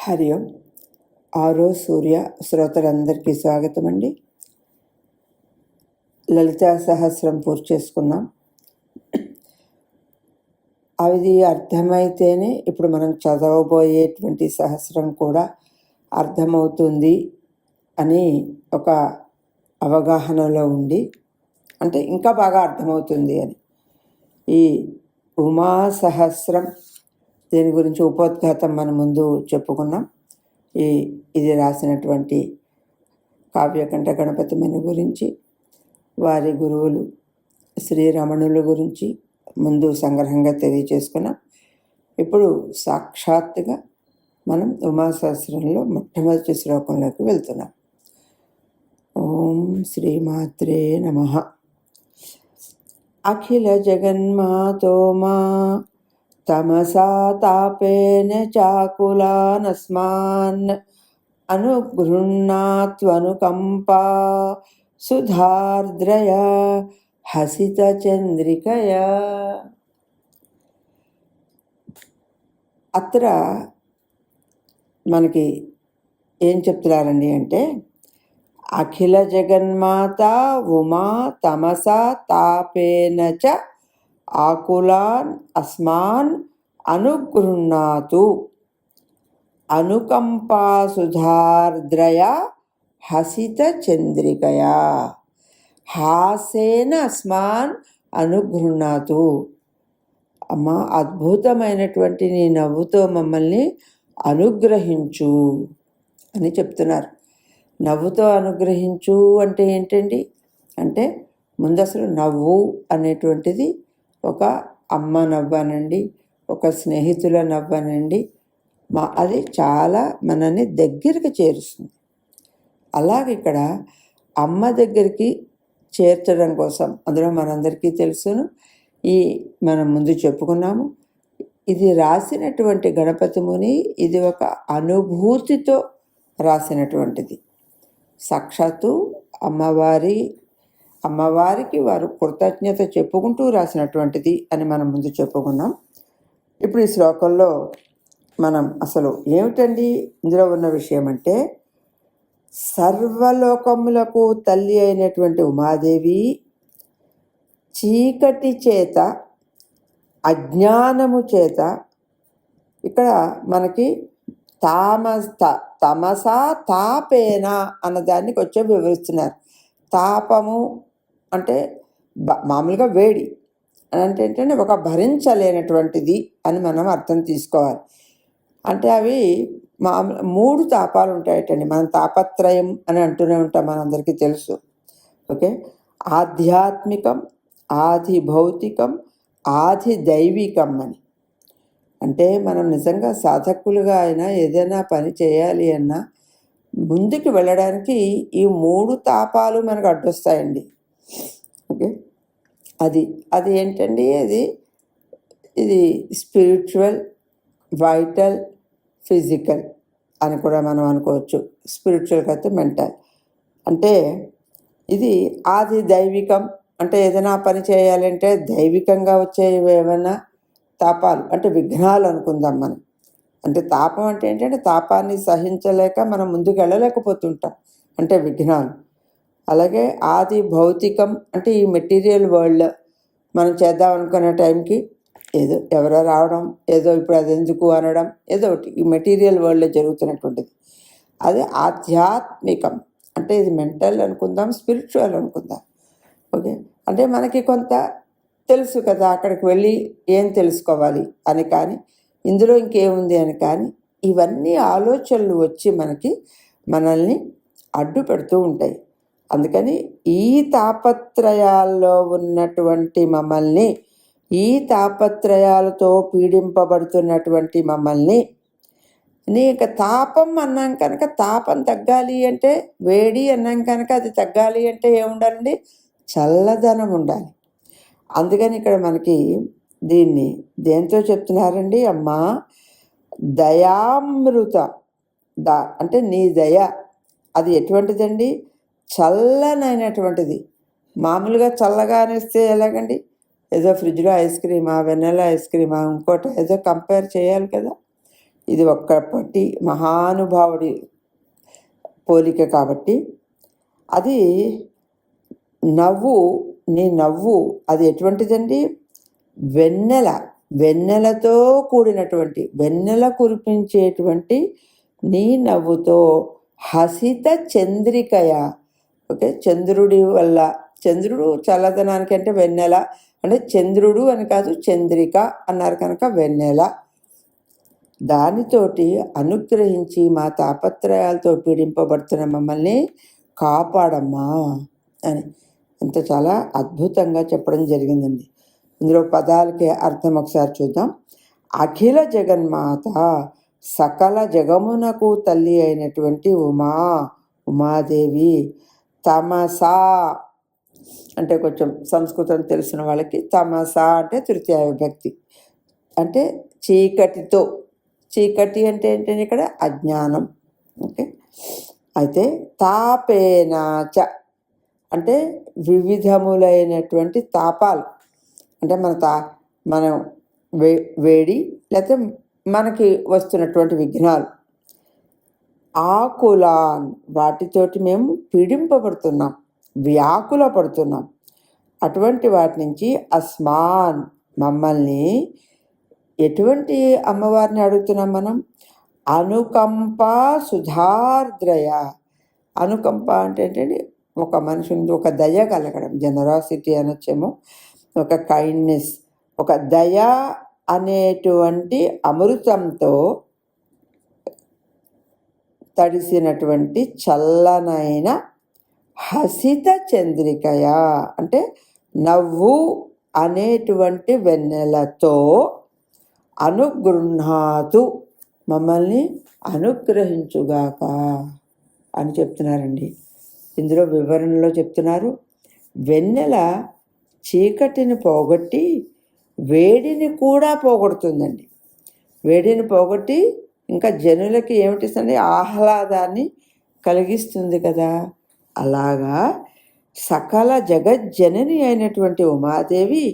హరి ఓం. ఆరో సూర్య శ్రోతలందరికీ స్వాగతం అండి. లలితా సహస్రం పూర్తి చేసుకున్నాం. అది అర్థమైతేనే ఇప్పుడు మనం చదవబోయేటువంటి సహస్రం కూడా అర్థమవుతుంది అని ఒక అవగాహనలో ఉండి, అంటే ఇంకా బాగా అర్థమవుతుంది అని ఈ ఉమా సహస్రం దీని గురించి ఉపోద్ఘాతం మనం ముందు చెప్పుకున్నాం. ఇది రాసినటువంటి కావ్యకంఠ గణపతి మని గురించి, వారి గురువులు శ్రీరమణుల గురించి ముందు సంగ్రహంగా తెలియచేసుకున్నాం. ఇప్పుడు సాక్షాత్తుగా మనం ఉమాసహస్రంలో మొట్టమొదటి శ్లోకంలోకి వెళ్తున్నాం. ఓం శ్రీమాత్రే నమః. అఖిల జగన్మాతో మా తమసా తాపేన చాకులానస్మాన్ అనుగృహ్ణాత్వనుకంపా సుధార్ద్రయ హసిత చంద్రికయ. అత్ర మనకి ఏం చెప్తున్నారండి అంటే, అఖిల జగన్మాత ఉమా తమసా తాపేన చ ఆకులాన్ అస్మాన్ అనుగృహ్ణాతు అనుకంపాసుధార్ద్రయ హసిత చంద్రికయా. హాసేన అస్మాన్ అనుగృహ్ణాతు. అమ్మా, అద్భుతమైనటువంటి నీ నవ్వుతో మమ్మల్ని అనుగ్రహించు అని చెప్తున్నారు. నవ్వుతో అనుగ్రహించు అంటే ఏంటండి అంటే, ముందు అసలు నవ్వు అనేటువంటిది ఒక అమ్మ నవ్వనండి, ఒక స్నేహితుల నవ్వనండి, అది చాలా మనని దగ్గరికి చేరుస్తుంది. అలాగే ఇక్కడ అమ్మ దగ్గరికి చేర్చడం కోసం, అందులో మనందరికీ తెలుసును, మనం ముందు చెప్పుకున్నాము, ఇది రాసినటువంటి గణపతి ముని ఇది ఒక అనుభూతితో రాసినటువంటిది. సాక్షాత్తు అమ్మవారికి వారు కృతజ్ఞత చెప్పుకుంటూ రాసినటువంటిది అని మనం ముందు చెప్పుకున్నాం. ఇప్పుడు ఈ శ్లోకంలో మనం అసలు ఏమిటండి ఇందులో ఉన్న విషయం అంటే, సర్వలోకములకు తల్లి అయినటువంటి ఉమాదేవి చీకటి చేత, అజ్ఞానము చేత, ఇక్కడ మనకి తమసా తాపేన అన్నదానికి వచ్చే వివరిస్తున్నారు. తాపము అంటే మామూలుగా వేడి అని అంటే ఏంటంటే ఒక భరించలేనటువంటిది అని మనం అర్థం తీసుకోవాలి. అంటే అవి మూడు తాపాలు ఉంటాయటండి. మనం తాపత్రయం అని అంటూనే ఉంటాం, మనందరికీ తెలుసు. ఓకే, ఆధ్యాత్మికం, ఆది భౌతికం, ఆది దైవికం అని. అంటే మనం నిజంగా సాధకులుగా అయినా ఏదైనా పని చేయాలి అన్నా ముందుకు వెళ్ళడానికి ఈ మూడు తాపాలు మనకు అడ్డొస్తాయండి. ఓకే, అది ఏంటండి, ఇది స్పిరిచువల్, వైటల్, ఫిజికల్ అని కూడా మనం అనుకోవచ్చు. స్పిరిచువల్గా అయితే మెంటల్. అంటే ఇది ఆది దైవికం, అంటే ఏదైనా పని చేయాలంటే దైవికంగా వచ్చే ఏమైనా తాపాలు అంటే విఘ్నాలు అనుకుందాం మనం. అంటే తాపం అంటే ఏంటంటే తాపాన్ని సహించలేక మనం ముందుకు వెళ్ళలేకపోతుంటాం, అంటే విఘ్నాలు. అలాగే ఆది భౌతికం అంటే ఈ మెటీరియల్ వరల్డ్ మనం చేద్దాం అనుకునే టైంకి ఏదో ఎవరో రావడం, ఏదో ఇప్పుడు అది ఎందుకు అనడం, ఏదో ఒకటి ఈ మెటీరియల్ వరల్డ్లో జరుగుతున్నటువంటిది. అది ఆధ్యాత్మికం అంటే ఇది మెంటల్ అనుకుందాం, స్పిరిచువల్ అనుకుందాం. ఓకే, అంటే మనకి కొంత తెలుసు కదా అక్కడికి వెళ్ళి ఏం తెలుసుకోవాలి అని, కానీ ఇందులో ఇంకేముంది అని, కానీ ఇవన్నీ ఆలోచనలు వచ్చి మనల్ని అడ్డు పెడుతూ ఉంటాయి. అందుకని ఈ తాపత్రయాల్లో ఉన్నటువంటి మమ్మల్ని, ఈ తాపత్రయాలతో పీడింపబడుతున్నటువంటి మమ్మల్ని, నీకు తాపం అన్నాం కనుక తాపం తగ్గాలి అంటే, వేడి అన్నాం కనుక అది తగ్గాలి అంటే ఏముండాలండి, చల్లదనం ఉండాలి. అందుకని ఇక్కడ మనకి దీన్ని దేంతో చెప్తున్నారండి, అమ్మా దయామృత అంటే నీ దయ అది ఎటువంటిదండి, చల్లనైనటువంటిది. మామూలుగా చల్లగా అనేస్తే ఎలాగండి, ఏదో ఫ్రిడ్జ్లో ఐస్ క్రీమా, వెన్నెల ఐస్ క్రీమా, ఇంకోటి ఏదో కంపేర్ చేయాలి కదా. ఇది ఒక్కటి మహానుభావుడి పోలిక కాబట్టి అది నీ నవ్వు అది ఎటువంటిదండి? వెన్నెలతో కూడినటువంటి, వెన్నెల కురిపించేటువంటి నీ నవ్వుతో హసిత చంద్రికయ. ఓకే, చంద్రుడి వల్ల, చంద్రుడు చల్లదనానికి అంటే వెన్నెల అంటే చంద్రుడు అని కాదు, చంద్రిక అన్నారు కనుక వెన్నెల. దానితోటి అనుగ్రహించి మా తాపత్రయాలతో పీడింపబడుతున్న మమ్మల్ని కాపాడమ్మా అని ఎంత చాలా అద్భుతంగా చెప్పడం జరిగిందండి. ఇందులో పదాలకి అర్థం ఒకసారి చూద్దాం. అఖిల జగన్మాత, సకల జగమునకు తల్లి అయినటువంటి ఉమాదేవి. తమసా అంటే కొంచెం సంస్కృతం తెలిసిన వాళ్ళకి తమసా అంటే తృతీయ విభక్తి, అంటే చీకటితో. చీకటి అంటే ఏంటంటే ఇక్కడ అజ్ఞానం. ఓకే, అయితే తాపేనాచ అంటే వివిధములైనటువంటి తాపాలు, అంటే మనం వేడి లేకపోతే మనకి వస్తున్నటువంటి విఘ్నాలు. ఆకులాన్ వాటితోటి మేము పీడింపబడుతున్నాం, వ్యాకుల పడుతున్నాం. అటువంటి వాటి నుంచి అస్మాన్ మమ్మల్ని, ఎటువంటి అమ్మవారిని అడుగుతున్నాం మనం? అనుకంప సుధార్ద్రయ. అనుకంప అంటే ఏంటంటే ఒక మనిషి ఒక దయ కలగడం, జనరాసిటీ అనొచ్చేమో, ఒక కైండ్నెస్, ఒక దయ అనేటువంటి అమృతంతో తడిసినటువంటి చల్లనైన హసిత చంద్రికయ అంటే నవ్వు అనేటువంటి వెన్నెలతో అనుగృహాతు మమ్మల్ని అనుగ్రహించుగాక అని చెప్తున్నారండి. ఇందులో వివరణలో చెప్తున్నారు, వెన్నెల చీకటిని పోగొట్టి వేడిని కూడా పోగొడుతుందండి. వేడిని పోగొట్టి ఇంకా జనులకి ఏమిటిస్తుంది? ఆహ్లాదాన్ని కలిగిస్తుంది కదా. అలాగా సకల జగజ్జనని అయినటువంటి ఉమాదేవి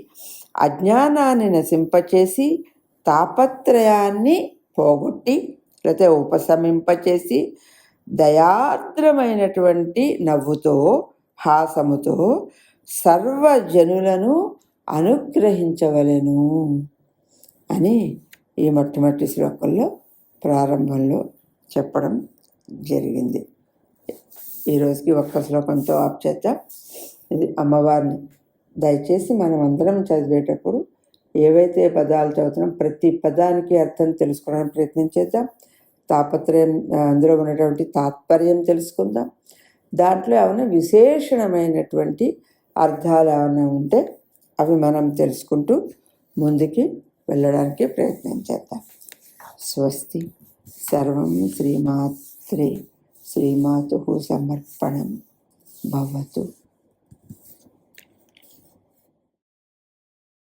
అజ్ఞానాన్ని నశింపచేసి తాపత్రయాన్ని పోగొట్టి లేకపోతే ఉపశమింపచేసి దయార్ద్రమైనటువంటి నవ్వుతో హాసముతో సర్వజనులను అనుగ్రహించవలెను అని ఈ మొట్టమొదటి శ్లోకంలో ప్రారంభంలో చెప్పడం జరిగింది. ఈరోజుకి ఒక్క శ్లోకంతో ఆప్ చేద్దాం. ఇది అమ్మవారిని దయచేసి మనం అందరం చదివేటప్పుడు ఏవైతే పదాలు చదువుతున్నాం ప్రతి పదానికి అర్థం తెలుసుకోవడానికి ప్రయత్నం చేద్దాం. తాపత్రయం, అందులో ఉన్నటువంటి తాత్పర్యం తెలుసుకుందాం. దాంట్లో ఏమైనా విశేషణమైనటువంటి అర్థాలు ఏమైనా ఉంటే అవి మనం తెలుసుకుంటూ ముందుకి వెళ్ళడానికి ప్రయత్నం చేద్దాం. స్వస్తి. సర్వం శ్రీమాత్రే శ్రీమాతుః సమర్పణం భవతు.